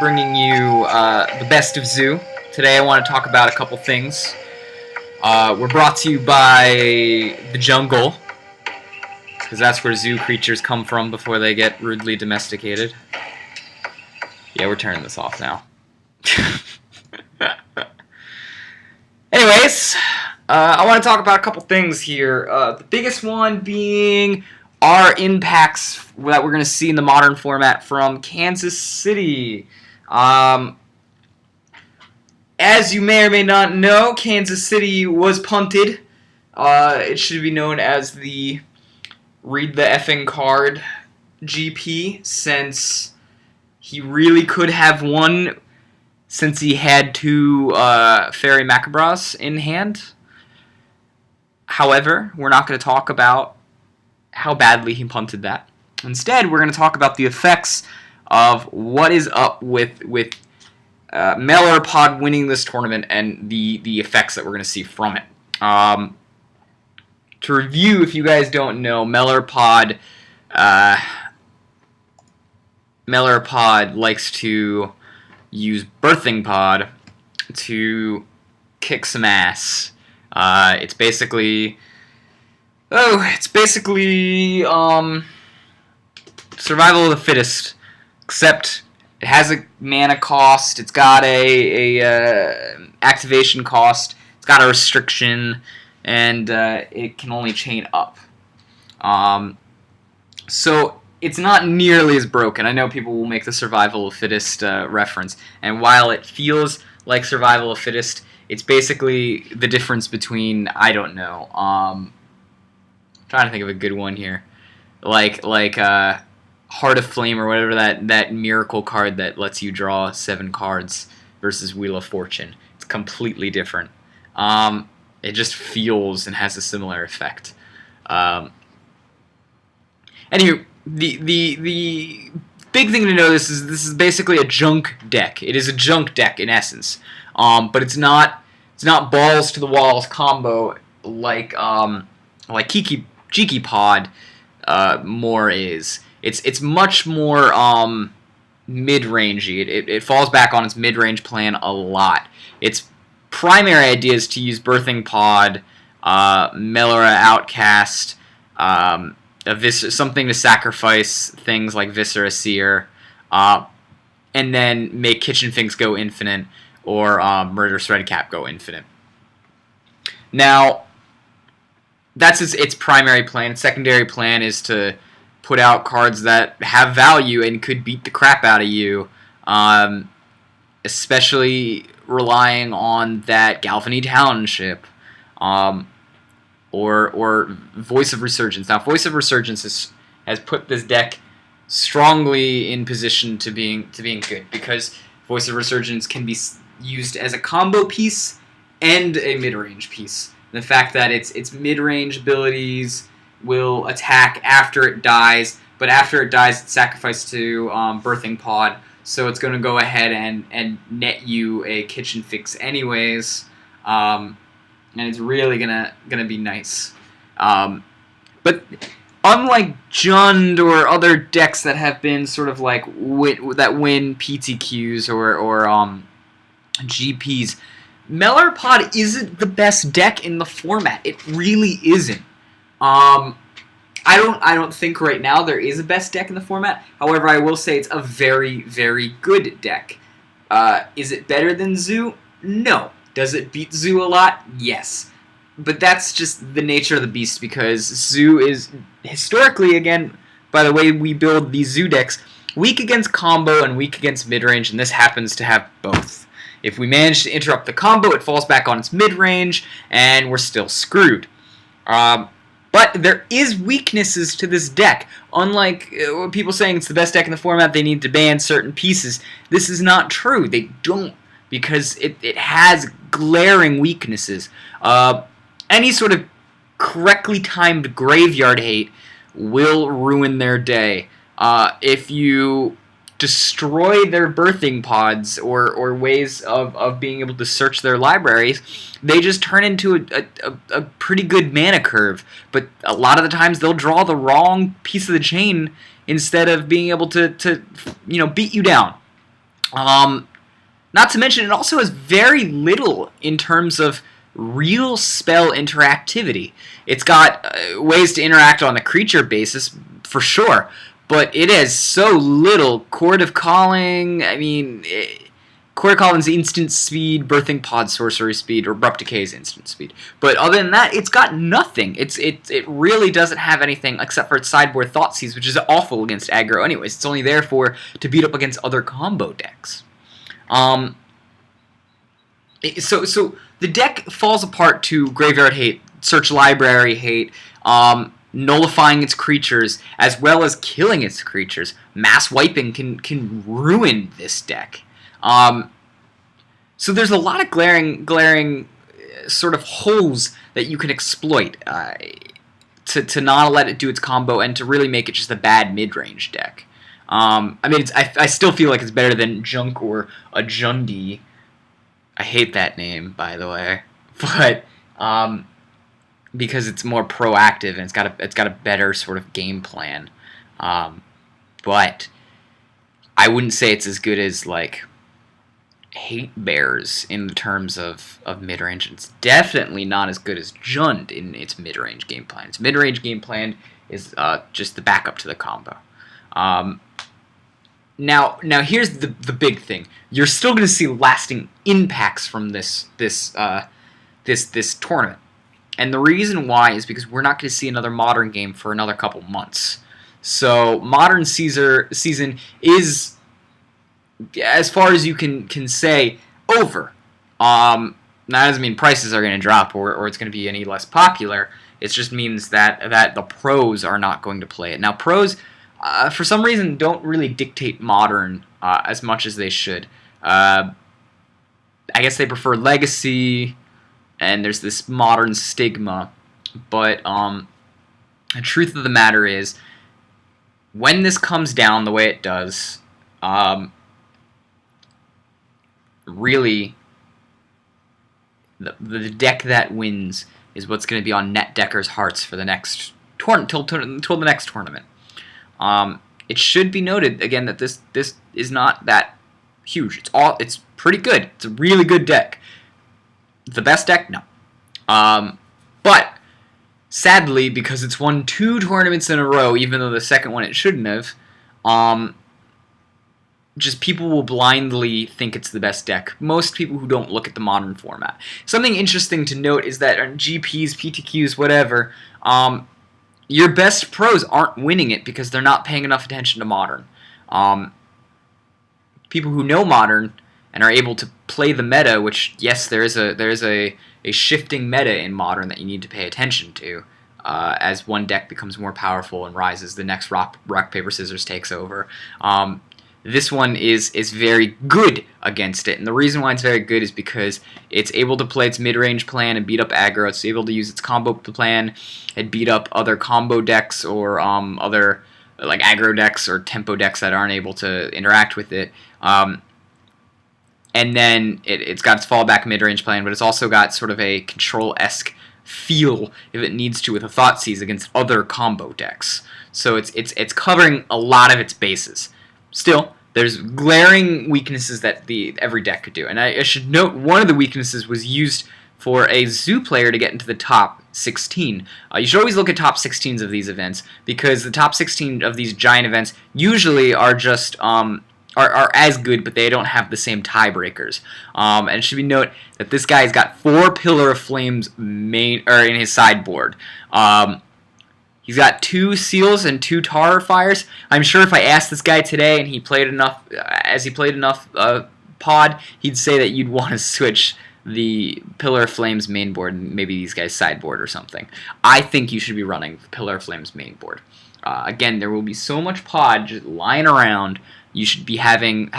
bringing you the best of Zoo. Today I want to talk about a couple things. We're brought to you by the jungle, because that's where zoo creatures come from before they get rudely domesticated. Yeah, we're turning this off now. Anyways, I want to talk about a couple things here. The biggest one being our impacts that we're going to see in the modern format from Kansas City. As you may or may not know, Kansas City was punted. It should be known as the Read the Effing Card GP, since he really could have won, since he had two Fairy Macabras in hand. However, we're not going to talk about how badly he punted that. Instead, we're going to talk about the effects of what is up with Melera Pod winning this tournament and the effects that we're going to see from it. To review, if you guys don't know, Melera Pod likes to use Birthing Pod to kick some ass. It's basically survival of the fittest, except it has a mana cost, it's got a activation cost, it's got a restriction, and it can only chain up. So it's not nearly as broken. I know people will make the survival of fittest reference, and while it feels like survival of fittest, it's basically the difference between, I don't know, trying to think of a good one here, like Heart of Flame or whatever, that miracle card that lets you draw 7 cards versus Wheel of Fortune. It's completely different. It just feels and has a similar effect. Anywho, the big thing to know, this is basically a junk deck. It is a junk deck in essence, but it's not balls to the walls combo like Kiki Pod more is. It's much more mid-rangey. It falls back on its mid-range plan a lot. Its primary idea is to use Birthing Pod, Melera Outcast, something to sacrifice things like Viscera Seer, and then make Kitchen Finks go infinite, or Murderous Redcap go infinite. Now, that's its primary plan. Its secondary plan is to put out cards that have value and could beat the crap out of you, especially relying on that Galvany Township, or Voice of Resurgence. Now, Voice of Resurgence has put this deck strongly in position to being good, because Voice of Resurgence can be used as a combo piece and a mid-range piece. The fact that its mid-range abilities will attack after it dies, but after it dies, it's sacrificed to Birthing Pod, so it's going to go ahead and net you a Kitchen Fix anyways, and it's really gonna be nice. But unlike Jund or other decks that have been sort of like that win PTQs or GPs, Melera Pod isn't the best deck in the format. It really isn't. I don't think right now there is a best deck in the format. However, I will say it's a very, very good deck. Is it better than Zoo? No. Does it beat Zoo a lot? Yes. But that's just the nature of the beast, because Zoo is historically, again, by the way we build these Zoo decks, weak against combo and weak against mid-range, and this happens to have both. If we manage to interrupt the combo, it falls back on its mid-range, and we're still screwed. But there is weaknesses to this deck. Unlike people saying it's the best deck in the format, they need to ban certain pieces. This is not true. They don't, because it has glaring weaknesses. Any sort of correctly timed graveyard hate will ruin their day. If you destroy their Birthing Pods or ways of being able to search their libraries, they just turn into a pretty good mana curve. But a lot of the times they'll draw the wrong piece of the chain instead of being able to beat you down. Not to mention, it also has very little in terms of real spell interactivity. It's got ways to interact on the creature basis, for sure, but it has so little Chord of Calling. I mean, Chord of Calling's instant speed, Birthing Pod sorcery speed, or Abrupt Decay's instant speed. But other than that, it's got nothing. It really doesn't have anything except for its sideboard Thoughtseize, which is awful against aggro anyways. It's only there to beat up against other combo decks. So the deck falls apart to Graveyard Hate, Search Library Hate, nullifying its creatures, as well as killing its creatures. Mass wiping can ruin this deck. So there's a lot of glaring sort of holes that you can exploit to not let it do its combo and to really make it just a bad mid-range deck. I mean, I still feel like it's better than Junk or a Jundi. I hate that name, by the way, but because it's more proactive and it's got a better sort of game plan. But I wouldn't say it's as good as like Hate Bears in the terms of mid-range. It's definitely not as good as Jund in its mid-range game plan. Its mid-range game plan is just the backup to the combo. Now here's the big thing. You're still going to see lasting impacts from this tournament, and the reason why is because we're not going to see another Modern game for another couple months. So Modern season is, as far as you can say, over. That doesn't mean prices are going to drop or it's going to be any less popular. It just means that the pros are not going to play it. Now pros, for some reason, don't really dictate Modern as much as they should. I guess they prefer Legacy, and there's this Modern stigma. But the truth of the matter is, when this comes down the way it does, really, the deck that wins is what's going to be on net deckers' hearts for the next till the next tournament. It should be noted again that this is not that huge. It's pretty good. It's a really good deck. The best deck, no. But sadly, because it's won 2 tournaments in a row, even though the second one it shouldn't have, just people will blindly think it's the best deck. Most people who don't look at the Modern format. Something interesting to note is that on GPs, PTQs, whatever, your best pros aren't winning it because they're not paying enough attention to Modern. People who know Modern and are able to play the meta, which, yes, there is a shifting meta in Modern that you need to pay attention to. As one deck becomes more powerful and rises, the next rock paper scissors takes over. This one is very good against it, and the reason why it's very good is because it's able to play its mid-range plan and beat up aggro. It's able to use its combo plan and beat up other combo decks or other like aggro decks or tempo decks that aren't able to interact with it. And then it's got its fallback mid-range plan, but it's also got sort of a control-esque feel if it needs to with a Thoughtseize against other combo decks. So it's covering a lot of its bases. Still, there's glaring weaknesses that every deck could do. And I should note one of the weaknesses was used for a Zoo player to get into the top 16. You should always look at top 16s of these events because the top 16 of these giant events usually are just are as good, but they don't have the same tiebreakers. And it should be noted that this guy's got 4 Pillar of Flames in his sideboard. He's got 2 Seals and 2 Tar Fires. I'm sure if I asked this guy today and he played enough, Pod, he'd say that you'd want to switch the Pillar of Flames main board and maybe these guys' sideboard or something. I think you should be running the Pillar of Flames main board. Again, there will be so much Pod just lying around. You should be having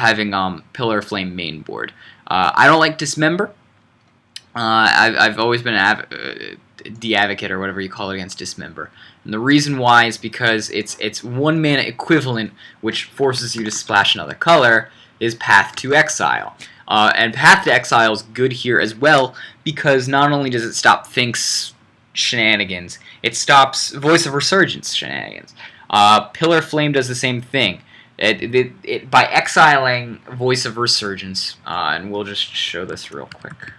Pillar of Flame main board. I don't like Dismember. I've always been the advocate or whatever you call it against Dismember. And the reason why is because it's 1 mana equivalent, which forces you to splash another color, is Path to Exile. And Path to Exile is good here as well because not only does it stop Think's shenanigans, it stops Voice of Resurgence shenanigans. Pillar of Flame does the same thing. By exiling Voice of Resurgence, and we'll just show this real quick.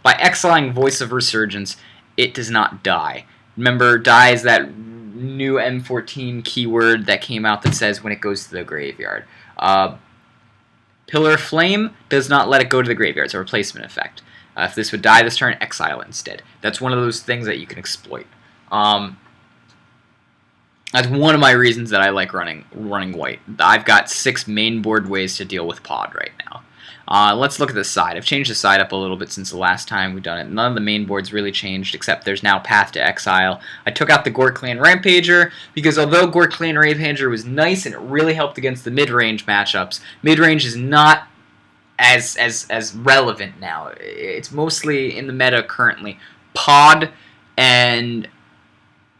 By exiling Voice of Resurgence, it does not die. Remember, die is that new M14 keyword that came out that says when it goes to the graveyard. Pillar Flame does not let it go to the graveyard. It's a replacement effect. If this would die this turn, exile it instead. That's one of those things that you can exploit. That's one of my reasons that I like running white. I've got 6 main board ways to deal with Pod right now. Let's look at the side. I've changed the side up a little bit since the last time we've done it. None of the main boards really changed, except there's now Path to Exile. I took out the Gore Clan Rampager, because although Gore Clan Rampager was nice and it really helped against the mid-range matchups, mid-range is not as relevant now. It's mostly in the meta currently. Pod and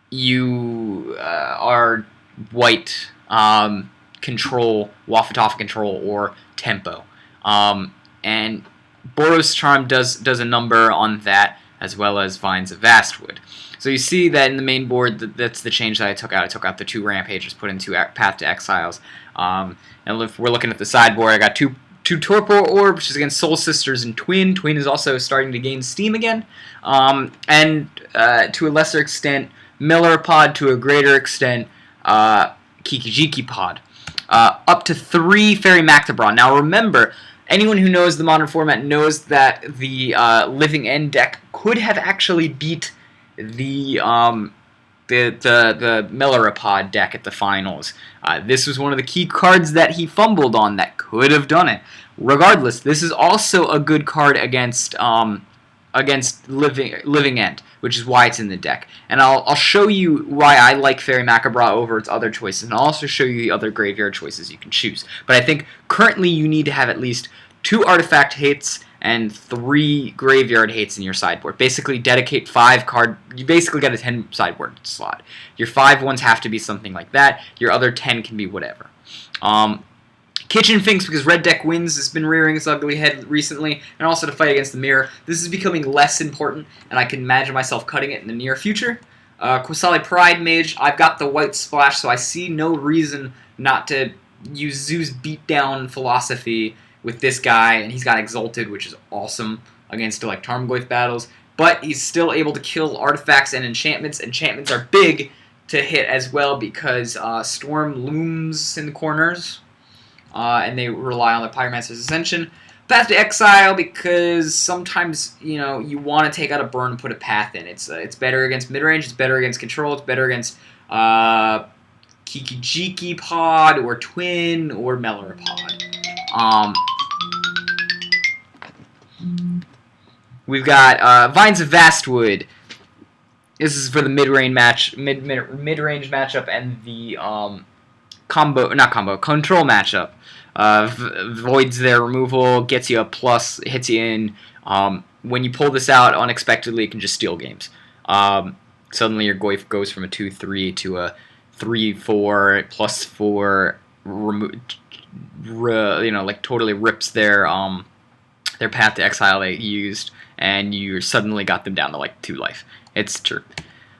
you are white control, Wafatafa control, or tempo. And Boros Charm does a number on that, as well as Vines of Vastwood. So you see that in the main board, that's the change that I took out. I took out the 2 Rampagers, put in 2 Path to Exiles. And if we're looking at the sideboard, I got two Torpor Orb, which is against Soul Sisters and Twin. Twin is also starting to gain steam again. And to a lesser extent, Melera Pod, to a greater extent, Kikijiki Pod. Up to 3 Fairy Mactabra. Now remember, anyone who knows the Modern format knows that the Living End deck could have actually beat the Melera Pod deck at the finals. This was one of the key cards that he fumbled on that could have done it. Regardless, this is also a good card against Living End, which is why it's in the deck. And I'll show you why I like Fairy Macabra over its other choices, and I'll also show you the other graveyard choices you can choose. But I think currently you need to have at least 2 artifact hates and 3 graveyard hates in your sideboard. Basically, dedicate 5 card. You basically got a 10 sideboard slot. Your 5 ones have to be something like that. Your other 10 can be whatever. Kitchen Finks, because red deck wins, has been rearing its ugly head recently, and also to fight against the mirror. This is becoming less important, and I can imagine myself cutting it in the near future. Qasali Pride Mage, I've got the white splash, so I see no reason not to use Zoo's beatdown philosophy with this guy, and he's got Exalted, which is awesome against like Tarmogoyf battles, but he's still able to kill artifacts and enchantments. Enchantments are big to hit as well because Storm looms in the corners. And they rely on the Pyromancer's Ascension. Path to Exile, because sometimes you want to take out a burn and put a path in. It's better against midrange, it's better against control, it's better against Kikijiki Pod or Twin or Melera Pod. We've got Vines of Vastwood. This is for the mid-range matchup and the control matchup. Voids their removal, gets you a plus, hits you in. When you pull this out unexpectedly, it can just steal games. Suddenly your Goyf goes from a 2/3 to a 3/4 +4. Like totally rips their Path to Exile they used, and you suddenly got them down to like 2 life. It's true.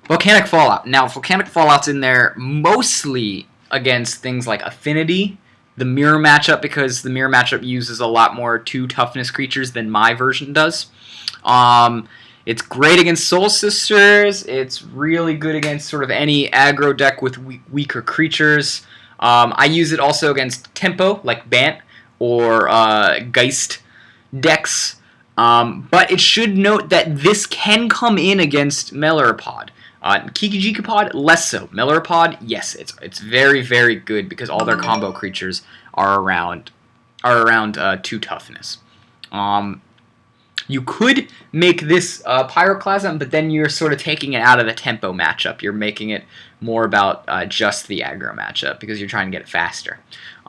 Volcanic Fallout. Now, Volcanic Fallout's in there mostly against things like Affinity, the Mirror matchup, because the Mirror matchup uses a lot more 2 toughness creatures than my version does. It's great against Soul Sisters. It's really good against sort of any aggro deck with weaker creatures. I use it also against Tempo, like Bant, or Geist decks. But it should note that this can come in against Melera Pod. Kikijiki Pod, less so. Melera Pod, yes, it's very, very good because all their combo creatures are around 2 toughness. You could make this Pyroclasm, but then you're sort of taking it out of the tempo matchup. You're making it more about just the aggro matchup because you're trying to get it faster.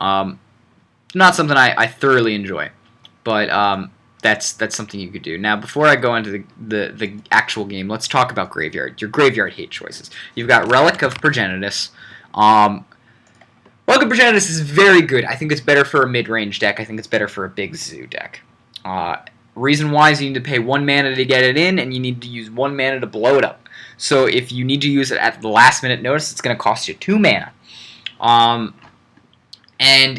Not something I thoroughly enjoy, but that's something you could do. Now, before I go into the actual game, let's talk about Graveyard. Your Graveyard hate choices. You've got Relic of Progenitus. Relic of Progenitus is very good. I think it's better for a mid-range deck. I think it's better for a big Zoo deck. Reason why is you need to pay 1 mana to get it in, and you need to use 1 mana to blow it up. So if you need to use it at the last minute notice, it's going to cost you 2 mana. and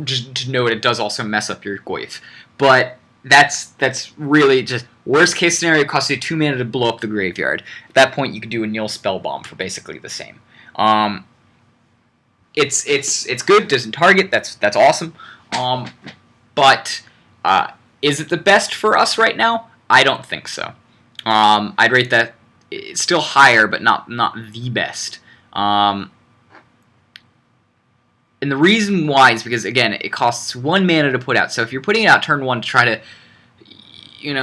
just to note, it does also mess up your Goyf. But that's really just worst case scenario. It costs you 2 mana to blow up the graveyard. At that point, you could do a Nil Spellbomb for basically the same. It's good. Doesn't target. That's awesome. But is it the best for us right now? I don't think so. I'd rate that it's still higher, but not the best. And the reason why is because, again, it costs 1 mana to put out. So if you're putting it out turn 1 to try to,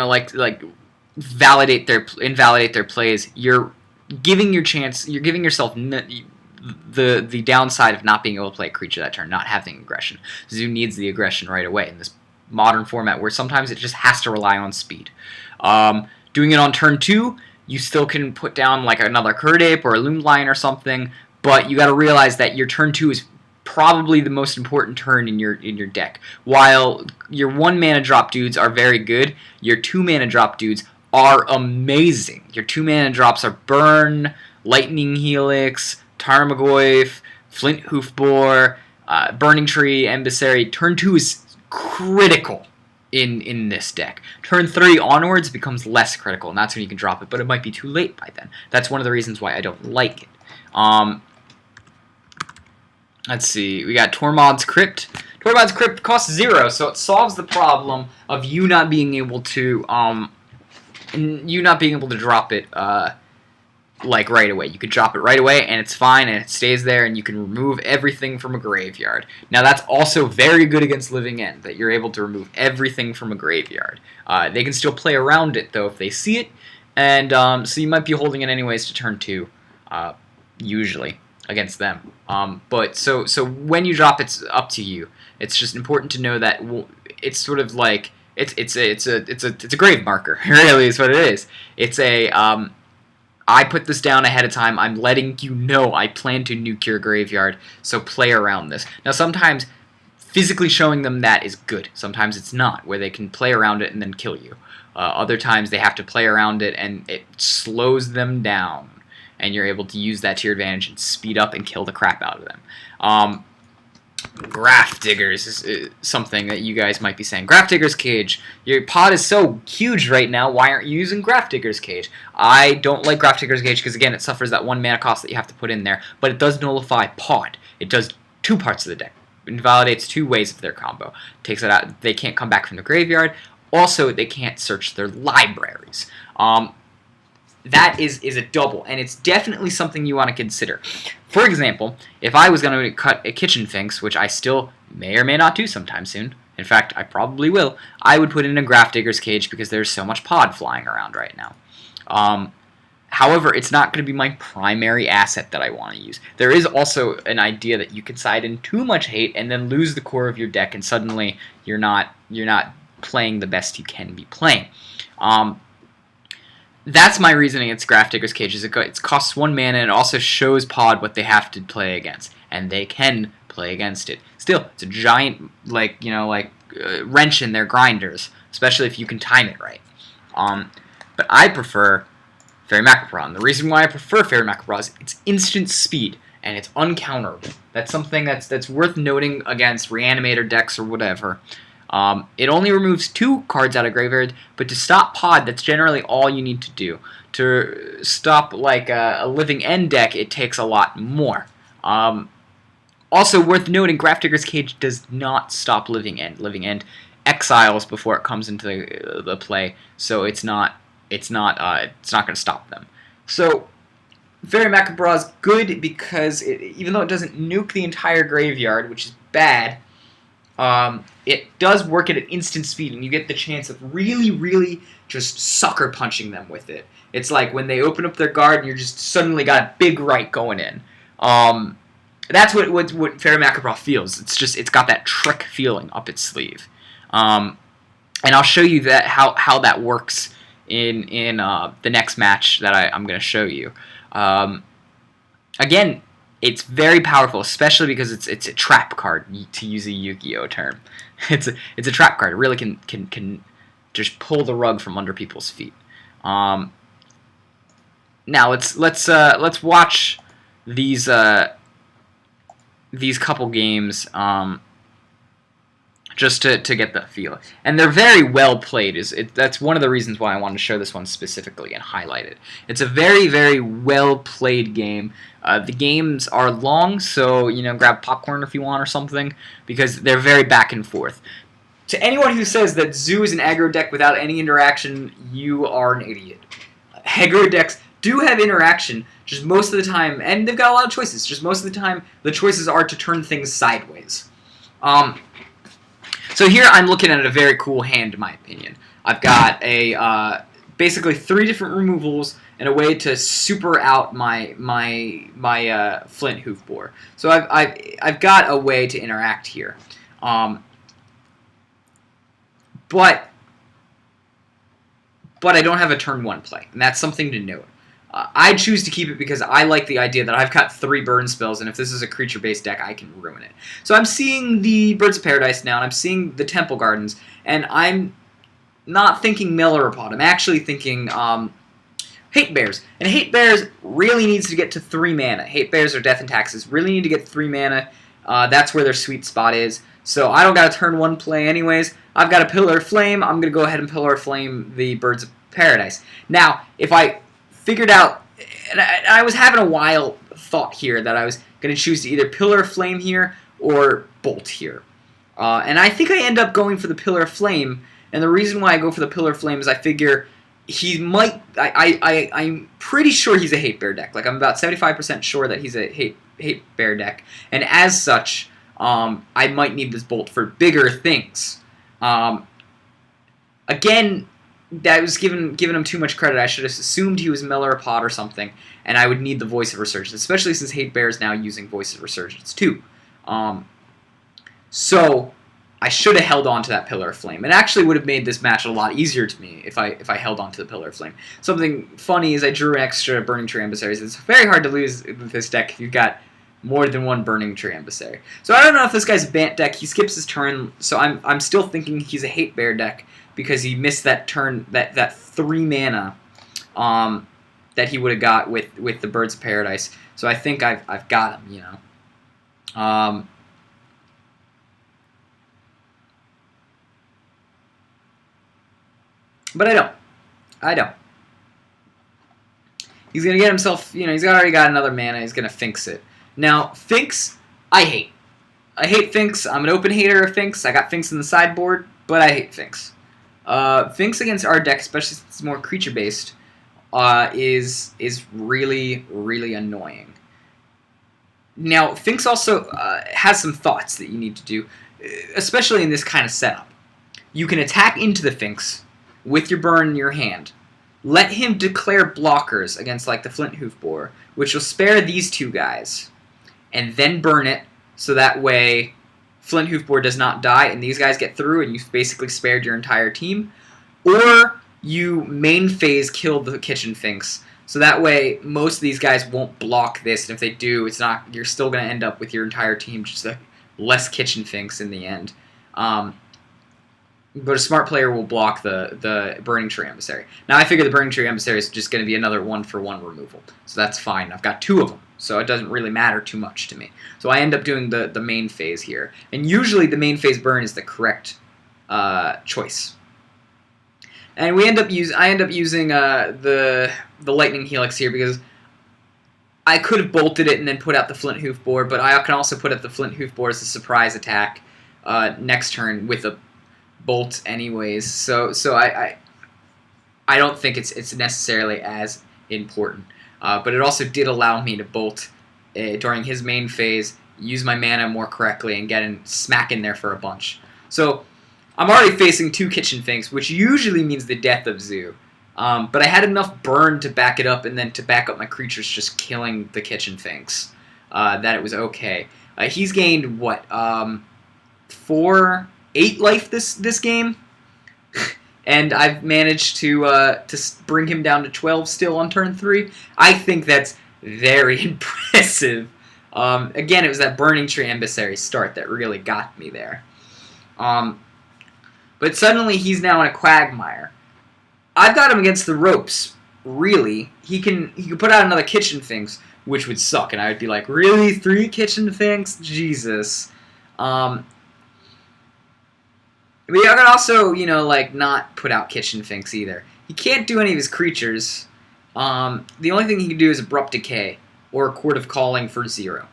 like invalidate their plays, you're giving yourself the downside of not being able to play a creature that turn, not having aggression. Zoo needs the aggression right away in this modern format where sometimes it just has to rely on speed. Doing it on turn 2, you still can put down like another Curd Ape or a Loom Lion or something, but you got to realize that your turn 2 is probably the most important turn in your deck. While your 1 mana drop dudes are very good, your 2 mana drop dudes are amazing. Your 2 mana drops are Burn, Lightning Helix, Tarmogoyf, Flint Hoofboar, Burning Tree, Emissary. Turn 2 is critical in this deck. Turn 3 onwards becomes less critical, and that's when you can drop it, but it might be too late by then. That's one of the reasons why I don't like it. Let's see, we got Tormod's Crypt. Tormod's Crypt costs 0, so it solves the problem of you not being able to drop it like right away. You could drop it right away and it's fine and it stays there and you can remove everything from a graveyard. Now that's also very good against Living End, that you're able to remove everything from a graveyard. They can still play around it though if they see it, and so you might be holding it anyways to turn 2, usually against them. But so when you drop, it's up to you. It's just important to know that it's sort of like it's a grave marker. Really, is what it is. It's a I put this down ahead of time. I'm letting you know I plan to nuke your graveyard, so play around this. Now, sometimes physically showing them that is good. Sometimes it's not, where they can play around it and then kill you. Other times they have to play around it and it slows them down, and you're able to use that to your advantage and speed up and kill the crap out of them. Grafdiggers is something that you guys might be saying. Grafdigger's Cage. Your pod is so huge right now, why aren't you using Grafdigger's Cage? I don't like Grafdigger's Cage because, again, it suffers that 1 mana cost that you have to put in there, but it does nullify pod. It does 2 parts of the deck. It invalidates 2 ways of their combo. Takes it out. They can't come back from the graveyard. Also, they can't search their libraries. That is a double, and it's definitely something you want to consider. For example, if I was going to cut a Kitchen Finks, which I still may or may not do sometime soon, in fact, I probably will, I would put in a Grafdigger's Cage because there's so much pod flying around right now. However, it's not going to be my primary asset that I want to use. There is also an idea that you can side in too much hate and then lose the core of your deck, and suddenly you're not playing the best you can be playing. That's my reasoning. It's Grafdigger's Cage. It costs 1 mana, and it also shows pod what they have to play against, and they can play against it. Still, it's a giant, wrench in their grinders, especially if you can time it right. But I prefer Fairy Macrobra. The reason why I prefer Fairy Macrobra is it's instant speed, and it's uncounterable. That's something that's worth noting against Reanimator decks or whatever. It only removes 2 cards out of graveyard, but to stop pod, that's generally all you need to do. To stop like a Living End deck, it takes a lot more. Also worth noting, Grafdigger's Cage does not stop Living End. Living End exiles before it comes into the play, so it's not going to stop them. So Fairy Macrobra is good because even though it doesn't nuke the entire graveyard, which is bad, it does work at an instant speed, and you get the chance of really, really just sucker punching them with it. It's like when they open up their guard, and you're just suddenly got a big right going in. That's what Fairy Macrobra feels. It's got that trick feeling up its sleeve. And I'll show you that how that works in the next match that I'm going to show you. Again, it's very powerful, especially because it's a trap card, to use a Yu-Gi-Oh term. It's a trap card. It really can just pull the rug from under people's feet. Now let's watch these these couple games just to get the feel. And they're very well played. That's one of the reasons why I wanted to show this one specifically and highlight it. It's a very, very well played game. The games are long, so grab popcorn if you want or something, because they're very back and forth. To anyone who says that Zoo is an aggro deck without any interaction, you are an idiot. Aggro decks do have interaction, just most of the time, and they've got a lot of choices. Just most of the time, the choices are to turn things sideways. So here I'm looking at a very cool hand, in my opinion. I've got a basically 3 different removals and a way to super out my Flint Hoofbore. So I've got a way to interact here, but I don't have a turn 1 play, and that's something to note. I choose to keep it because I like the idea that I've got 3 burn spells, and if this is a creature-based deck, I can ruin it. So I'm seeing the Birds of Paradise now, and I'm seeing the Temple Gardens, and I'm not thinking Melera. I'm actually thinking Hate Bears. And Hate Bears really needs to get to 3 mana. Hate Bears or Death and Taxes really need to get 3 mana. That's where their sweet spot is. So I don't got a turn 1 play anyways. I've got a Pillar of Flame. I'm going to go ahead and Pillar of Flame the Birds of Paradise. Now, if I figured out, and I was having a wild thought here that I was going to choose to either Pillar of Flame here or Bolt here. And I think I end up going for the Pillar of Flame, and the reason why I go for the Pillar of Flame is I figure he might, I'm pretty sure he's a Hate Bear deck. Like, I'm about 75% sure that he's a Hate Bear deck, and as such, I might need this Bolt for bigger things. Again, that was giving him too much credit. I should have assumed he was Melera or something, and I would need the Voice of Resurgence, especially since Hate Bear is now using Voice of Resurgence too. So I should have held on to that Pillar of Flame. It actually would have made this match a lot easier to me if I held on to the Pillar of Flame. Something funny is I drew an extra Burning Tree Emissaries. It's very hard to lose with this deck if you've got more than 1 Burning Tree Emissary. So I don't know if this guy's a Bant deck. He skips his turn, so I'm still thinking he's a Hate Bear deck because he missed that turn, that 3 mana that he would have got with the Birds of Paradise. So I think I've got him, But I don't. He's going to get himself, he's already got another mana. He's going to Finks it. Now, Finks, I hate. I hate Finks. I'm an open hater of Finks. I got Finks in the sideboard, but I hate Finks. Finks against our deck, especially since it's more creature-based, is really, really annoying. Now, Finks also has some thoughts that you need to do, especially in this kind of setup. You can attack into the Finks with your burn in your hand. Let him declare blockers against, like, the Flint Hoofbore, which will spare these 2 guys, and then burn it, so that way Flint Hoofbore does not die, and these guys get through, and you've basically spared your entire team. Or you main phase kill the Kitchen Finks, so that way most of these guys won't block this, and if they do, you're still going to end up with your entire team just like less Kitchen Finks in the end. But a smart player will block the Burning Tree Emissary. Now, I figure the Burning Tree Emissary is just going to be another 1-for-1 removal. So that's fine. I've got 2 of them, so it doesn't really matter too much to me. So I end up doing the main phase here. And usually the main phase burn is the correct choice. And I end up using the Lightning Helix here because I could have bolted it and then put out the Flint Hoofbore, but I can also put out the Flint Hoofbore as a surprise attack next turn with a Bolt anyways, so I don't think it's necessarily as important, but it also did allow me to Bolt during his main phase, use my mana more correctly, and get in smack in there for a bunch. So I'm already facing 2 Kitchen Finks, which usually means the death of Zoo, but I had enough burn to back it up and then to back up my creatures just killing the Kitchen Finks that it was okay. He's gained what 8 life this game, and I've managed to bring him down to 12 still on turn 3. I think that's very impressive. Again, it was that Burning Tree Emissary start that really got me there. But suddenly he's now in a quagmire. I've got him against the ropes. Really, he can put out another Kitchen Finks, which would suck. And I would be like, really? 3 Kitchen Finks? Jesus. But yeah, I could also, like, not put out Kitchen Finks either. He can't do any of his creatures. The only thing he can do is Abrupt Decay or Court of Calling for 0.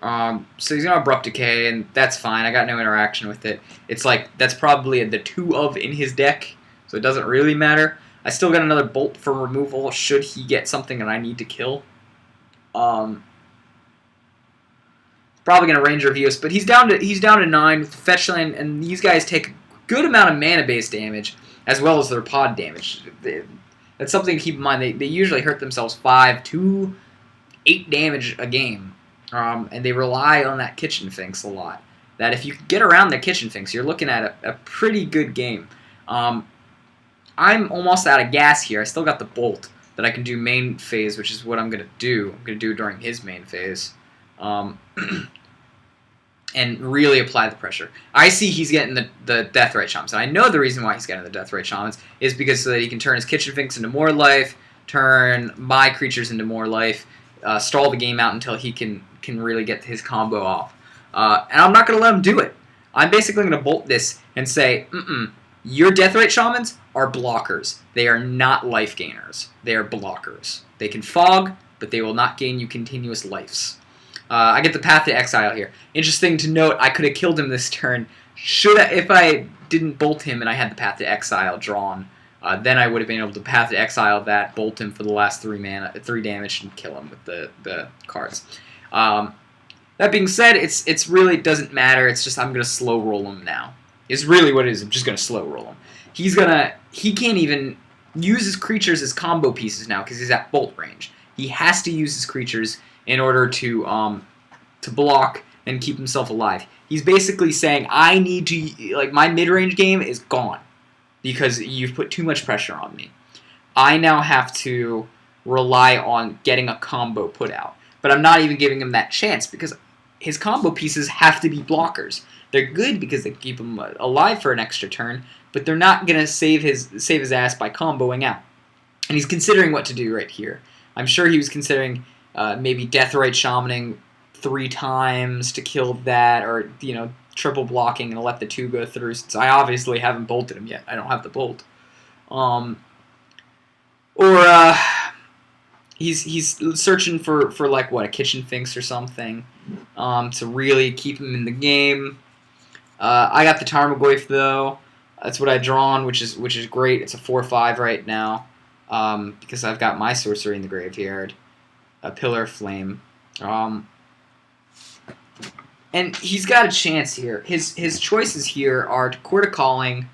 So he's going to Abrupt Decay, and that's fine. I got no interaction with it. It's like, that's probably the 2 of in his deck, so it doesn't really matter. I still got another Bolt for removal should he get something that I need to kill. Probably going to Ranger Views, but he's down to 9 with the fetch land, and these guys take a good amount of mana-based damage, as well as their pod damage. That's something to keep in mind. They usually hurt themselves 5 to 8 damage a game. And they rely on that Kitchen Finks a lot. That if you get around the Kitchen Finks, you're looking at a pretty good game. I'm almost out of gas here. I still got the Bolt that I can do main phase, which is what I'm going to do. I'm going to do during his main phase. And really apply the pressure. I see he's getting the Deathrite Shamans. And I know the reason why he's getting the Deathrite Shamans is because so that he can turn his Kitchen Finks into more life, turn my creatures into more life, stall the game out until he can really get his combo off. And I'm not going to let him do it. I'm basically going to Bolt this and say, your Deathrite Shamans are blockers. They are not life gainers. They are blockers. They can fog, but they will not gain you continuous lives. I get the Path to Exile here. Interesting to note, I could have killed him this turn. If I didn't Bolt him and I had the Path to Exile drawn, then I would have been able to Path to Exile that, Bolt him for the last 3 damage, and kill him with the cards. That being said, it's really doesn't matter. It's just I'm gonna slow roll him now. Is really what it is. I'm just gonna slow roll him. He can't even use his creatures as combo pieces now because he's at Bolt range. He has to use his creatures in order to block and keep himself alive. He's basically saying, I need to, like, my mid-range game is gone because you've put too much pressure on me. I now have to rely on getting a combo put out. But I'm not even giving him that chance because his combo pieces have to be blockers. They're good because they keep him alive for an extra turn, but they're not going to save his ass by comboing out. And he's considering what to do right here. I'm sure he was considering maybe Deathrite Shamaning 3 times to kill that, or triple blocking and let the 2 go through. Since I obviously haven't bolted him yet, I don't have the bolt. He's searching for like what, a Kitchen Finks or something to really keep him in the game. I got the Tarmogoyf though. That's what I drawn, which is great. It's a 4/5 right now because I've got my sorcery in the graveyard, a Pillar of Flame, and he's got a chance here. His choices here are to Court of Calling,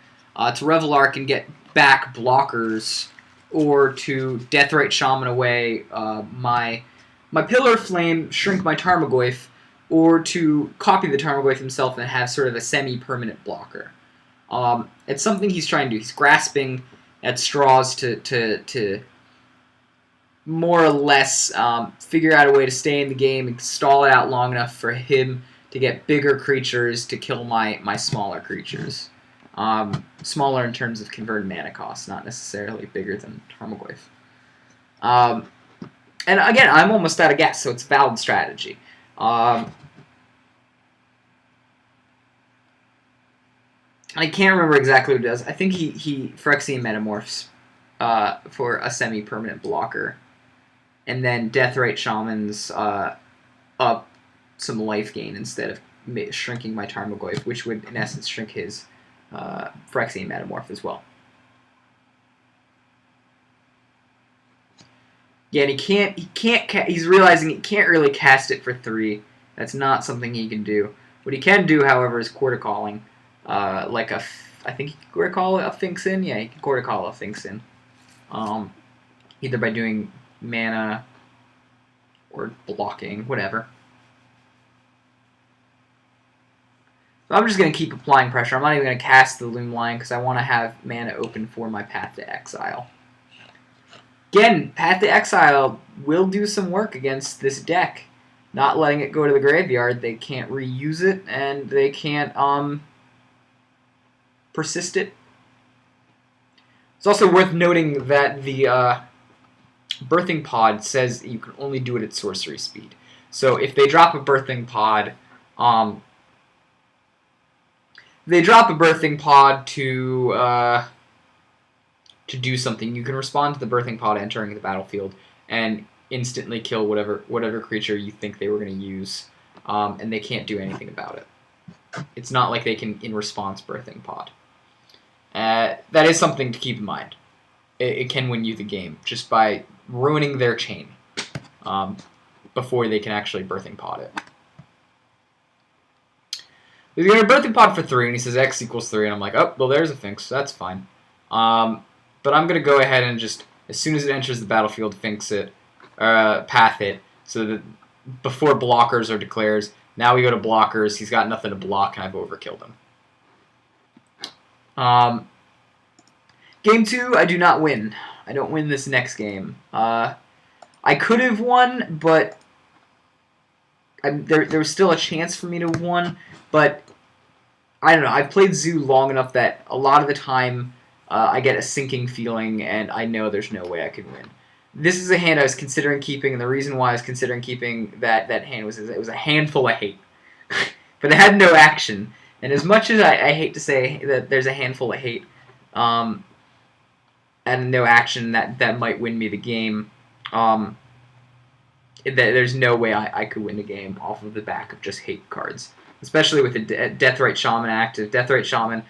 to Revel Arc and get back blockers, or to Deathrite Shaman away my Pillar of Flame, shrink my Tarmogoyf, or to copy the Tarmogoyf himself and have sort of a semi-permanent blocker. It's something he's trying to do. He's grasping at straws to more or less figure out a way to stay in the game and stall it out long enough for him to get bigger creatures to kill my smaller creatures. Smaller in terms of converted mana cost, not necessarily bigger than Tarmogoyf. And again, I'm almost out of gas, so it's a valid strategy. I can't remember exactly what it does. I think he Phyrexian Metamorphs for a semi-permanent blocker. And then Deathrite Shamans up some life gain instead of shrinking my Tarmogoyf, which would, in essence, shrink his Phyrexian Metamorph as well. Yeah, and he's realizing he can't really cast it for 3. That's not something he can do. What he can do, however, is Court of Calling. I think he can Court of Call a Finks in. Yeah, he can Court of Call a Finks in. Either by doing mana or blocking, whatever. So I'm just going to keep applying pressure. I'm not even going to cast the Loom Lion because I want to have mana open for my Path to Exile. Again, Path to Exile will do some work against this deck. Not letting it go to the graveyard, they can't reuse it, and they can't persist it. It's also worth noting that the Birthing Pod says you can only do it at sorcery speed. So if they drop a Birthing Pod, to do something, you can respond to the Birthing Pod entering the battlefield and instantly kill whatever creature you think they were going to use, and they can't do anything about it. It's not like they can in response Birthing Pod. That is something to keep in mind. It can win you the game just by ruining their chain before they can actually Birthing Pod it. He's going to Birthing Pod for 3, and he says X equals 3, and I'm like, oh, well, there's a Finks, so that's fine. But I'm going to go ahead and just, as soon as it enters the battlefield, Finks it, path it, so that before blockers or declares, now we go to blockers, he's got nothing to block, and I've overkilled him. Game 2, I do not win. I don't win this next game. I could have won, but there was still a chance for me to have won, but I don't know. I've played Zoo long enough that a lot of the time I get a sinking feeling, and I know there's no way I could win. This is a hand I was considering keeping, and the reason why I was considering keeping that hand was it was a handful of hate. But it had no action. And as much as I hate to say that there's a handful of hate and no action that might win me the game, there's no way I could win the game off of the back of just hate cards. Especially with the Deathrite Shaman active. Deathrite Shaman,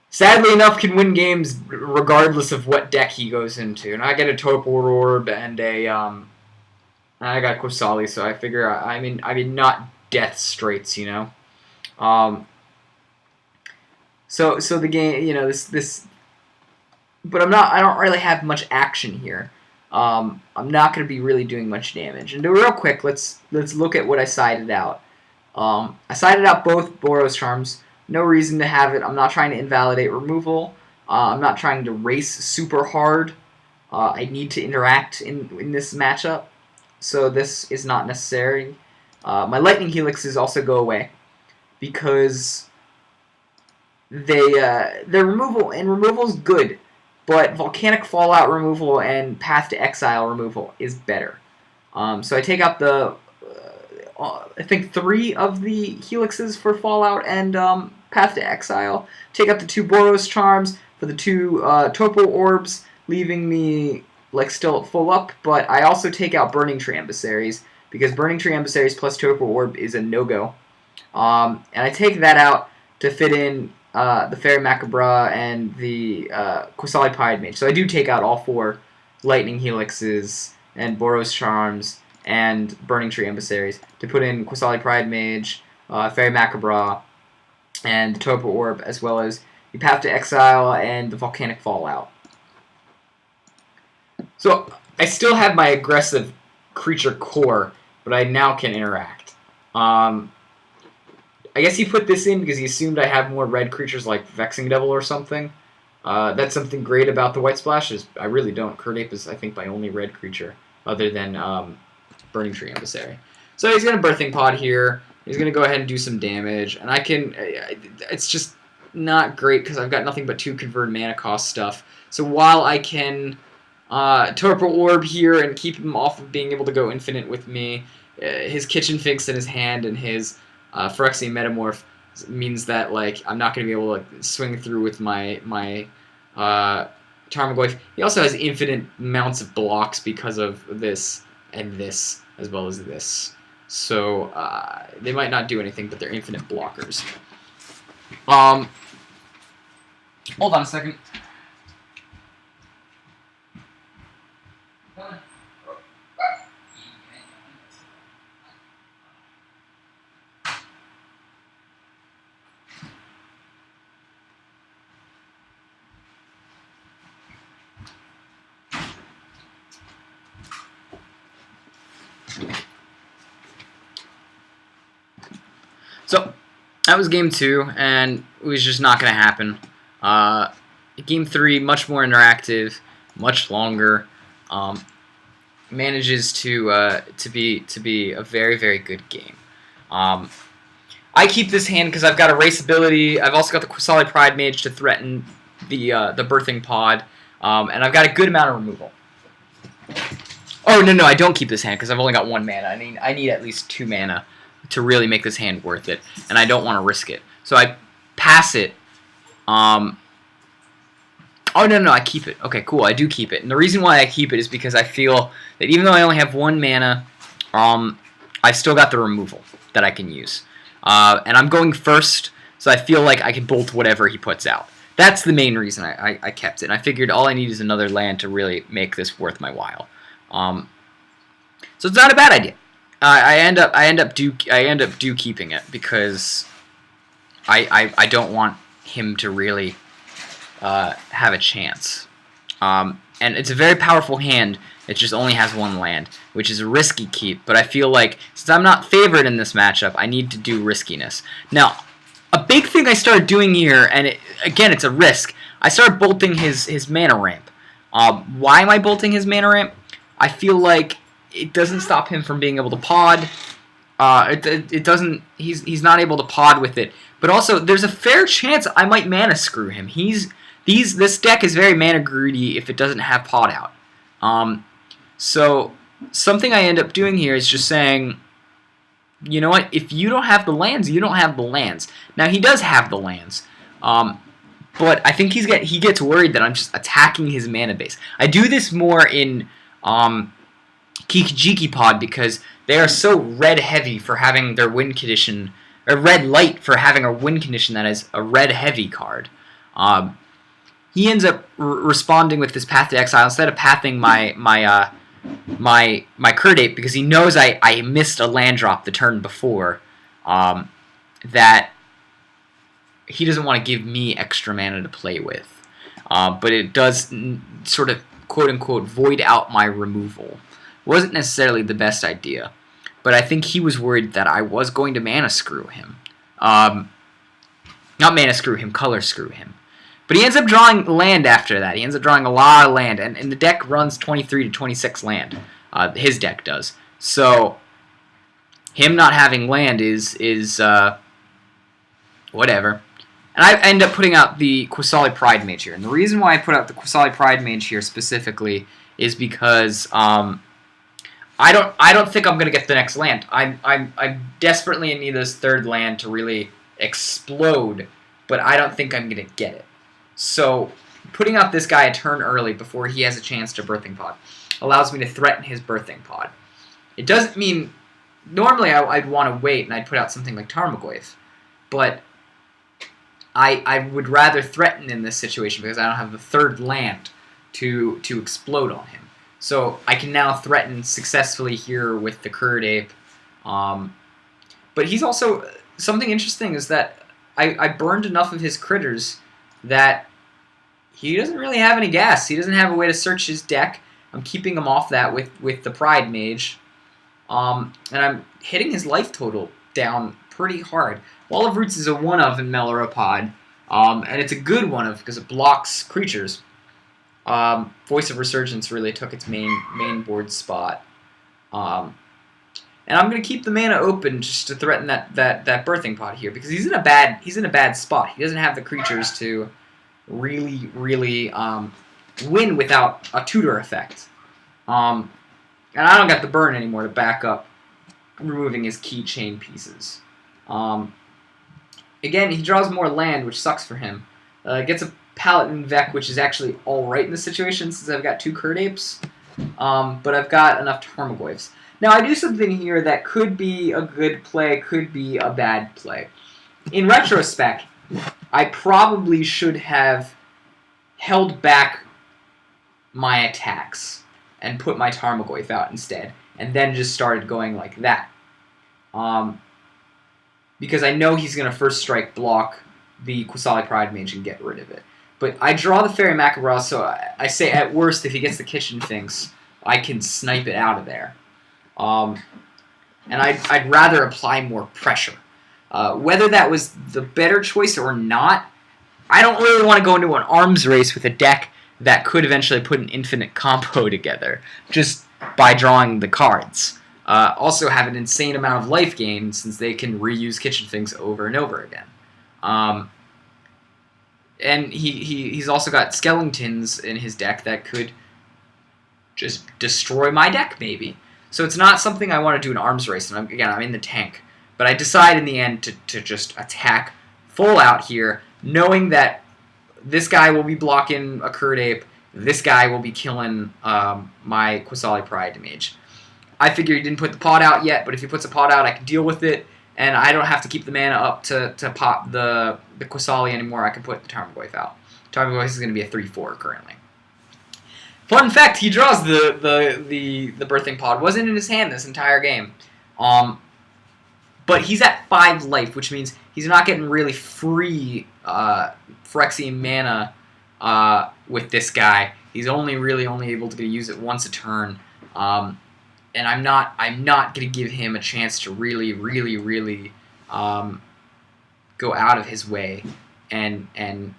sadly enough, can win games regardless of what deck he goes into. And I get a Torpor Orb and I got Qasali, so I figure I mean not death straits, you know. So the game, you know, this, but I don't really have much action here. I'm not going to be really doing much damage. And real quick, let's look at what I sided out. I sided out both Boros Charms. No reason to have it. I'm not trying to invalidate removal. I'm not trying to race super hard. I need to interact in this matchup, so this is not necessary. My Lightning Helixes also go away because their removal is good, but Volcanic Fallout removal and Path to Exile removal is better. So I take out the I think 3 of the Helixes for Fallout and Path to Exile. Take out the 2 Boros Charms for the 2 Topo Orbs, leaving me like still at full up. But I also take out Burning Tree Emissaries because Burning Tree Emissaries plus Topo Orb is a no-go. And I take that out to fit in the Fairy Macabre and the Qasali Pied Mage. So I do take out all 4 Lightning Helixes and Boros Charms and Burning Tree Emissaries to put in Qasali Pride Mage, Fairy Macabre, and the Topo Orb, as well as the Path to Exile and the Volcanic Fallout. So I still have my aggressive creature core, but I now can interact. I guess he put this in because he assumed I have more red creatures like Vexing Devil or something. That's something great about the White Splash is I really don't. Curdape is, I think, my only red creature other than Burning Tree Emissary. So he's going to Birthing Pod here. He's going to go ahead and do some damage. And I can... It's just not great because I've got nothing but 2 convert mana cost stuff. So while I can Torpor Orb here and keep him off of being able to go infinite with me, his Kitchen Finks in his hand and his Phyrexian Metamorph means that like I'm not going to be able to like, swing through with my Tarmogoyf. He also has infinite amounts of blocks because of this and this, as well as this. So they might not do anything, but they're infinite blockers. Hold on a second. So, that was game 2, and it was just not going to happen. Game 3, much more interactive, much longer, manages to be a very, very good game. I keep this hand because I've got Erase ability. I've also got the Qasali Pride Mage to threaten the Birthing Pod, and I've got a good amount of removal. Oh, no, I don't keep this hand because I've only got 1 mana. I need at least 2 mana to really make this hand worth it, and I don't want to risk it. So I pass it. Oh, no, I keep it. Okay, cool, I do keep it. And the reason why I keep it is because I feel that even though I only have 1 mana, I've still got the removal that I can use. And I'm going first, so I feel like I can bolt whatever he puts out. That's the main reason I kept it. And I figured all I need is another land to really make this worth my while. So it's not a bad idea. I end up do keeping it because I don't want him to really have a chance. And it's a very powerful hand. It just only has 1 land, which is a risky keep. But I feel like since I'm not favored in this matchup, I need to do riskiness. Now, a big thing I started doing here, and again, it's a risk. I started bolting his mana ramp. Why am I bolting his mana ramp? I feel like it doesn't stop him from being able to pod. It doesn't. He's not able to pod with it. But also, there's a fair chance I might mana screw him. This deck is very mana greedy if it doesn't have pod out. So something I end up doing here is just saying, you know what? If you don't have the lands, you don't have the lands. Now he does have the lands, but I think he gets worried that I'm just attacking his mana base. I do this more in Kikijiki Pod because they are so red heavy for having their win condition, or red light for having a win condition that is a red heavy card. He ends up responding with this Path to Exile instead of pathing my Curd Ape because he knows I missed a land drop the turn before. That he doesn't want to give me extra mana to play with, but it does sort of quote unquote void out my removal. Wasn't necessarily the best idea, but I think he was worried that I was going to mana screw him. Not mana screw him, color screw him. But he ends up drawing land after that. He ends up drawing a lot of land, and the deck runs 23 to 26 land. His deck does. So him not having land is whatever. And I end up putting out the Qasali Pride Mage here. And the reason why I put out the Qasali Pride Mage here specifically is because I don't think I'm gonna get the next land. I'm desperately in need of this 3rd land to really explode, but I don't think I'm gonna get it. So putting out this guy a turn early before he has a chance to Birthing Pod allows me to threaten his Birthing Pod. It doesn't mean normally I'd want to wait and I'd put out something like Tarmogoyf, but I would rather threaten in this situation because I don't have the 3rd land to explode on him. So I can now threaten successfully here with the Curd Ape. But he's also... Something interesting is that I burned enough of his critters that he doesn't really have any gas. He doesn't have a way to search his deck. I'm keeping him off that with the Pride Mage. And I'm hitting his life total down pretty hard. Wall of Roots is a one-of in Melera Pod. And it's a good one-of because it blocks creatures. Voice of Resurgence really took its main board spot. And I'm going to keep the mana open just to threaten that Birthing Pod here because he's in a bad spot. He doesn't have the creatures to really win without a tutor effect. And I don't got the burn anymore to back up removing his keychain pieces. Again, he draws more land, which sucks for him. Gets a Paladin Vec, which is actually alright in this situation since I've got 2 Curd Apes. But I've got enough Tarmogoyfs. Now, I do something here that could be a good play, could be a bad play. In retrospect, I probably should have held back my attacks and put my Tarmogoyf out instead, and then just started going like that. Because I know he's going to first strike block the Qasali Pride Mage and get rid of it. But I draw the Fairy Macabre, so I say at worst, if he gets the Kitchen Finks, I can snipe it out of there. And I'd rather apply more pressure. Whether that was the better choice or not, I don't really want to go into an arms race with a deck that could eventually put an infinite combo together just by drawing the cards. Also have an insane amount of life gain since they can reuse Kitchen Finks over and over again. And he's also got Skeletons in his deck that could just destroy my deck, maybe. So it's not something I want to do an arms race, and I'm in the tank. But I decide in the end to just attack full out here, knowing that this guy will be blocking a Curd Ape, this guy will be killing my Quasali Pride Mage. I figure he didn't put the pot out yet, but if he puts a pot out, I can deal with it, and I don't have to keep the mana up to pop the Quasali anymore. I can put the Tarmogoyf out. Tarmogoyf is going to be a 3/4 currently. Fun fact, he draws the Birthing Pod. Wasn't in his hand this entire game. But he's at 5 life, which means he's not getting really free Phyrexian mana with this guy. He's only able to use it once a turn. And I'm not going to give him a chance to really go out of his way and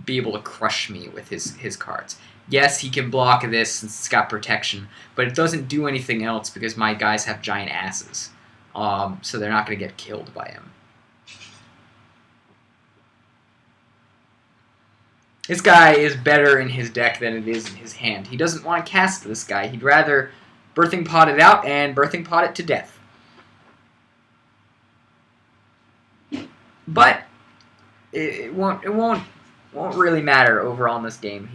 be able to crush me with his cards. Yes, he can block this since it's got protection, but it doesn't do anything else because my guys have giant asses. So they're not going to get killed by him. This guy is better in his deck than it is in his hand. He doesn't want to cast this guy. He'd rather Birthing Pod it out and Birthing Pod it to death. But it won't really matter overall in this game.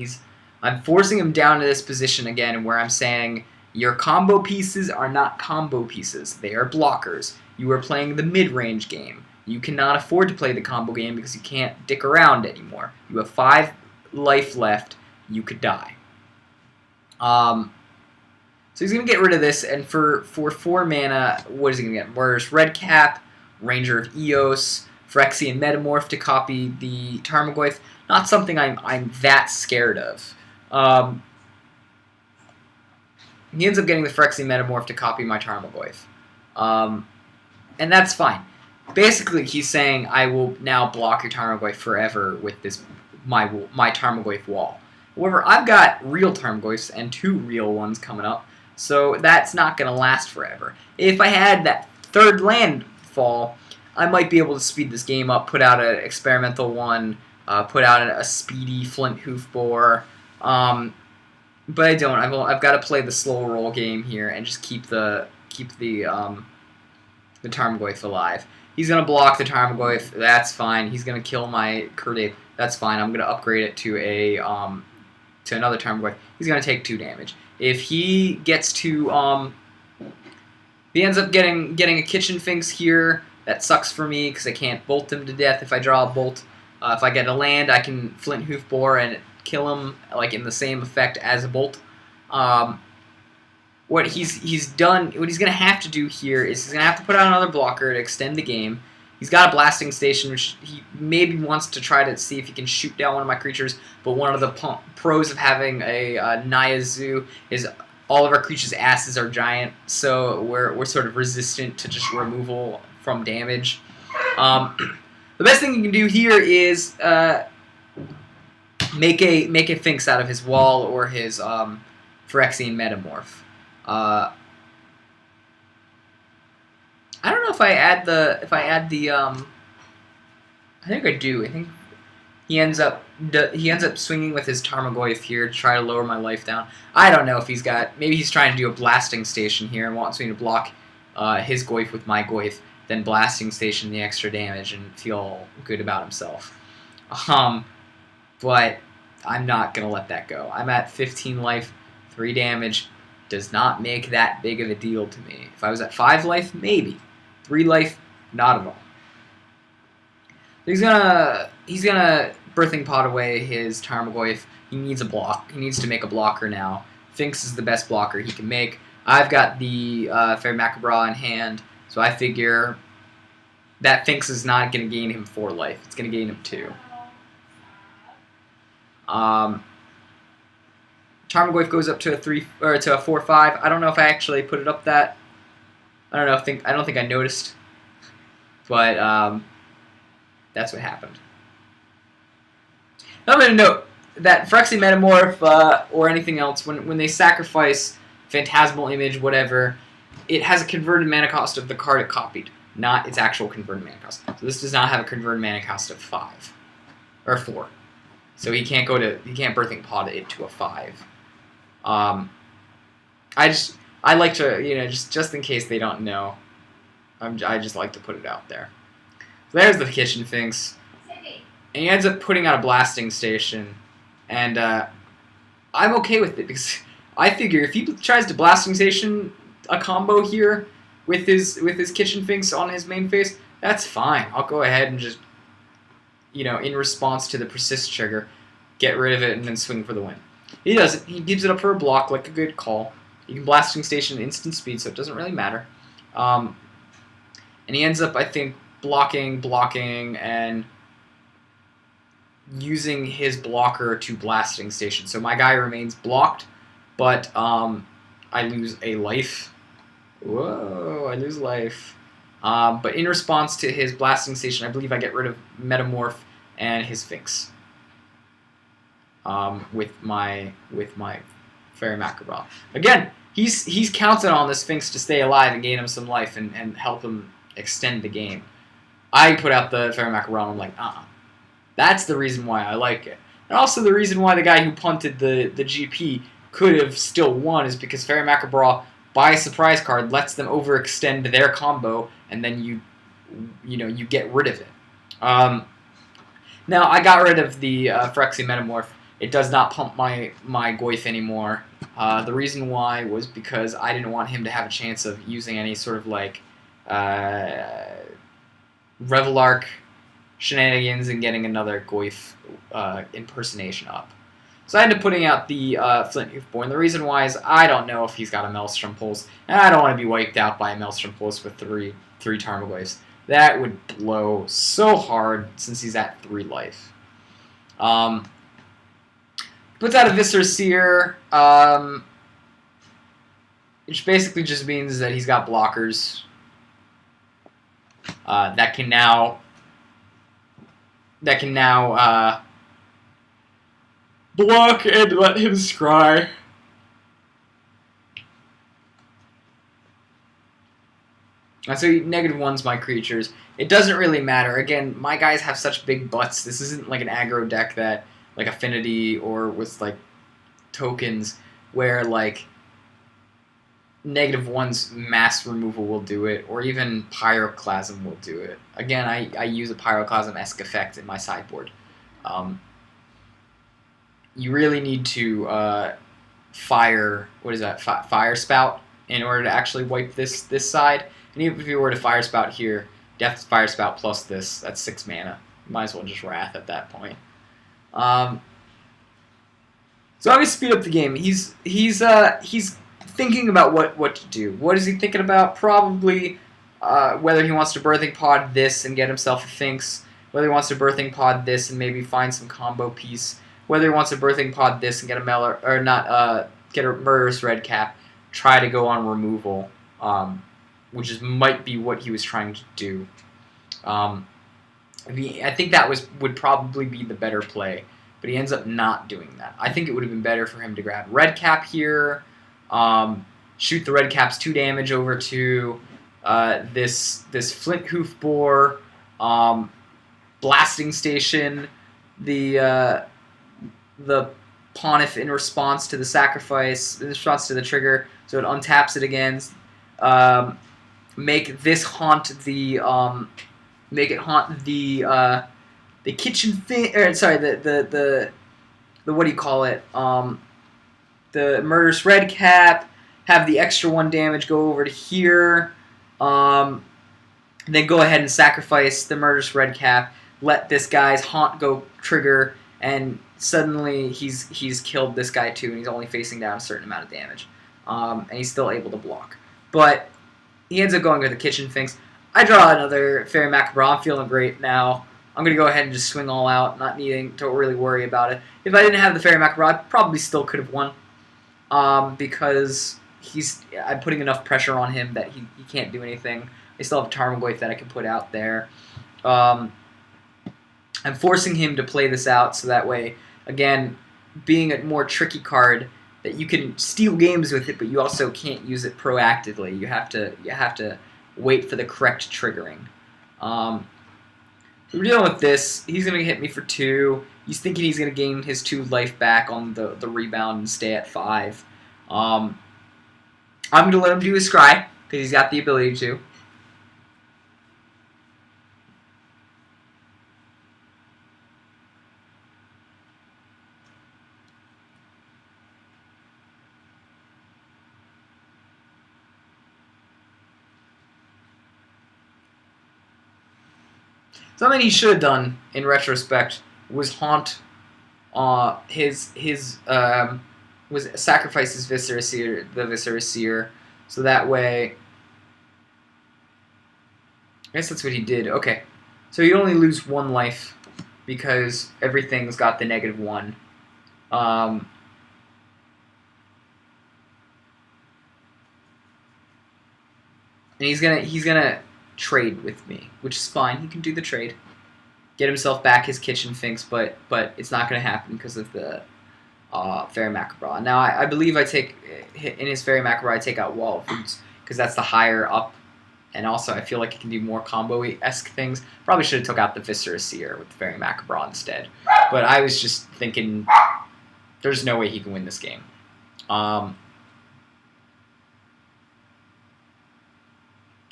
I'm forcing him down to this position again where I'm saying your combo pieces are not combo pieces. They are blockers. You are playing the mid-range game. You cannot afford to play the combo game because you can't dick around anymore. You have 5 life left. You could die. So he's going to get rid of this, and for 4 mana, what is he going to get? Murderous Redcap, Ranger of Eos, Phyrexian Metamorph to copy the Tarmogoyf. Not something I'm that scared of. He ends up getting the Phyrexian Metamorph to copy my Tarmogoyf. And that's fine. Basically, he's saying, I will now block your Tarmogoyf forever with this my Tarmogoyf wall. However, I've got real Tarmogoyfs and 2 real ones coming up, so that's not going to last forever. If I had that 3rd landfall, I might be able to speed this game up, put out an experimental one, put out a speedy Flint Hoofboar, but I don't. I've got to play the slow roll game here and just keep the Tarmogoyf alive. He's gonna block the Tarmogoyf. That's fine. He's gonna kill my Curd Ape. That's fine. I'm gonna upgrade it to another Tarmogoyf. He's gonna take 2 damage. If he gets to he ends up getting a Kitchen Finks here. That sucks for me because I can't bolt him to death if I draw a bolt. If I get a land, I can Flint Hoofboar and kill him like in the same effect as a bolt. What he's gonna have to do here is he's gonna have to put out another blocker to extend the game. He's got a blasting station, which he maybe wants to try to see if he can shoot down one of my creatures. But one of the pros of having a Naya Zoo is all of our creatures' asses are giant, so we're sort of resistant to just removal from damage. The best thing you can do here is make a Finks out of his wall or his Phyrexian Metamorph. I don't know if I add the I think I do. I think he ends up swinging with his Tarmogoyf here to try to lower my life down. I don't know if maybe he's trying to do a blasting station here and wants me to block his Goyf with my Goyf, then blasting station the extra damage and feel good about himself. But I'm not gonna let that go. I'm at 15 life, 3 damage. Does not make that big of a deal to me. If I was at 5 life, maybe. 3 life, not at all. He's gonna Birthing Pod away his Tarmogoyf. He needs a block. He needs to make a blocker now. Finks is the best blocker he can make. I've got the Fair Macabre in hand, so I figure that Finks is not going to gain him 4 life. It's going to gain him 2. Tarmogoyf goes up to a 4/5. I don't know if I actually put it up that. I don't know. I don't think I noticed, but that's what happened. I'm going to note that Phyrexian Metamorph or anything else, when they sacrifice Phantasmal Image, whatever, it has a converted mana cost of the card it copied, not its actual converted mana cost. So this does not have a converted mana cost of 5 or 4. So he can't Birthing Pod it to a 5. Um, I like to, just in case they don't know, I just like to put it out there. So there's the kitchen finks. And he ends up putting out a blasting station, and I'm okay with it because I figure if he tries to blasting station a combo here with his kitchen finks on his main phase, that's fine. I'll go ahead and just, in response to the persist trigger, get rid of it and then swing for the win. He doesn't. He gives it up for a block like a good call. You can blasting station instant speed, so it doesn't really matter. And he ends up, I think, blocking, and using his blocker to blasting station. So my guy remains blocked, but I lose a life. Whoa, I lose life. But in response to his blasting station, I believe I get rid of Metamorph and his Finks. With my Fairy Macabra. Again, he's counted on this Sphinx to stay alive and gain him some life and help him extend the game. I put out the Fairy Macabra and I'm like, That's the reason why I like it. And also the reason why the guy who punted the GP could have still won is because Fairy Macabra, by a surprise card, lets them overextend their combo, and then you get rid of it. Now, I got rid of the Phyrexia Metamorph. It does not pump my Goyf anymore. The reason why was because I didn't want him to have a chance of using any sort of Revelark shenanigans and getting another Goyf impersonation up. So I ended up putting out the Flint Hoofborn. The reason why is I don't know if he's got a Maelstrom Pulse, and I don't want to be wiped out by a Maelstrom Pulse with three Tarmogoyfs. That would blow so hard since he's at 3 life. Puts out a Viscera Seer, which basically just means that he's got blockers that can now block and let him scry. And so -1's my creatures. It doesn't really matter. Again, my guys have such big butts. This isn't like an aggro deck that, like Affinity or with like tokens, where like -1's mass removal will do it, or even Pyroclasm will do it. Again, I use a Pyroclasm-esque effect in my sideboard. You really need to fire Spout in order to actually wipe this side. And even if you were to Fire Spout here, Death Fire Spout plus this, that's 6 mana. You might as well just Wrath at that point. So I'm gonna speed up the game. He's thinking about what to do. What is he thinking about? Probably whether he wants to Birthing Pod this and get himself a Finks, whether he wants to Birthing Pod this and maybe find some combo piece, whether he wants to Birthing Pod this and get a Melera, or not get a Murderous Redcap, try to go on removal, which might be what he was trying to do. I think that would probably be the better play, but he ends up not doing that. I think it would have been better for him to grab Redcap here, shoot the Redcap's 2 damage over to this Flint Hoofbore, Blasting Station, the Pontiff in response to the sacrifice, in response to the trigger, so it untaps it again. Make this haunt the kitchen thing, or sorry, the what do you call it? The Murderous Redcap. Have the extra 1 damage go over to here. Then go ahead and sacrifice the Murderous Redcap. Let this guy's haunt go trigger, and suddenly he's killed this guy too, and he's only facing down a certain amount of damage, and he's still able to block. But he ends up going with the Kitchen Finks. I draw another Fairy Macabra. I'm feeling great now. I'm going to go ahead and just swing all out, not needing to really worry about it. If I didn't have the Fairy Macabra, I probably still could have won, because I'm putting enough pressure on him that he can't do anything. I still have Tarmogoyf that I can put out there. I'm forcing him to play this out so that way, again, being a more tricky card, that you can steal games with it, but you also can't use it proactively. You have to wait for the correct triggering. So we're dealing with this. He's going to hit me for 2. He's thinking he's going to gain his 2 life back on the rebound and stay at 5. I'm going to let him do his scry, because he's got the ability to. Something he should have done, in retrospect, was haunt was sacrifice his the Viscera Seer, so that way. I guess that's what he did. Okay, so you only lose 1 life because everything's got the -1. And he's gonna trade with me, which is fine. He can do the trade, get himself back his kitchen finks, but it's not gonna happen because of the Fairy Macabra. Now I believe I take in his Fairy Macabra I take out Wall of Roots because that's the higher up, and also I feel like he can do more combo-esque things. Probably should have took out the Viscera Seer with the Fairy Macabra instead, but I was just thinking there's no way he can win this game.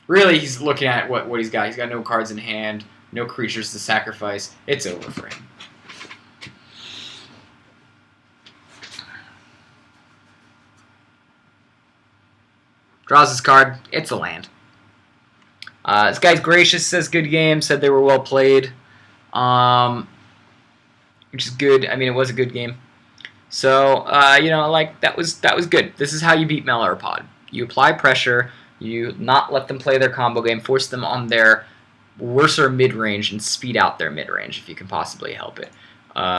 Really, he's looking at what he's got. He's got no cards in hand, no creatures to sacrifice. It's over for him. Draws his card. It's a land. This guy's gracious, says good game, said they were well played, which is good. I mean, it was a good game. So, like, that was good. This is how you beat Melera Pod. You apply pressure, you not let them play their combo game, force them on their worser mid-range, and speed out their mid-range if you can possibly help it.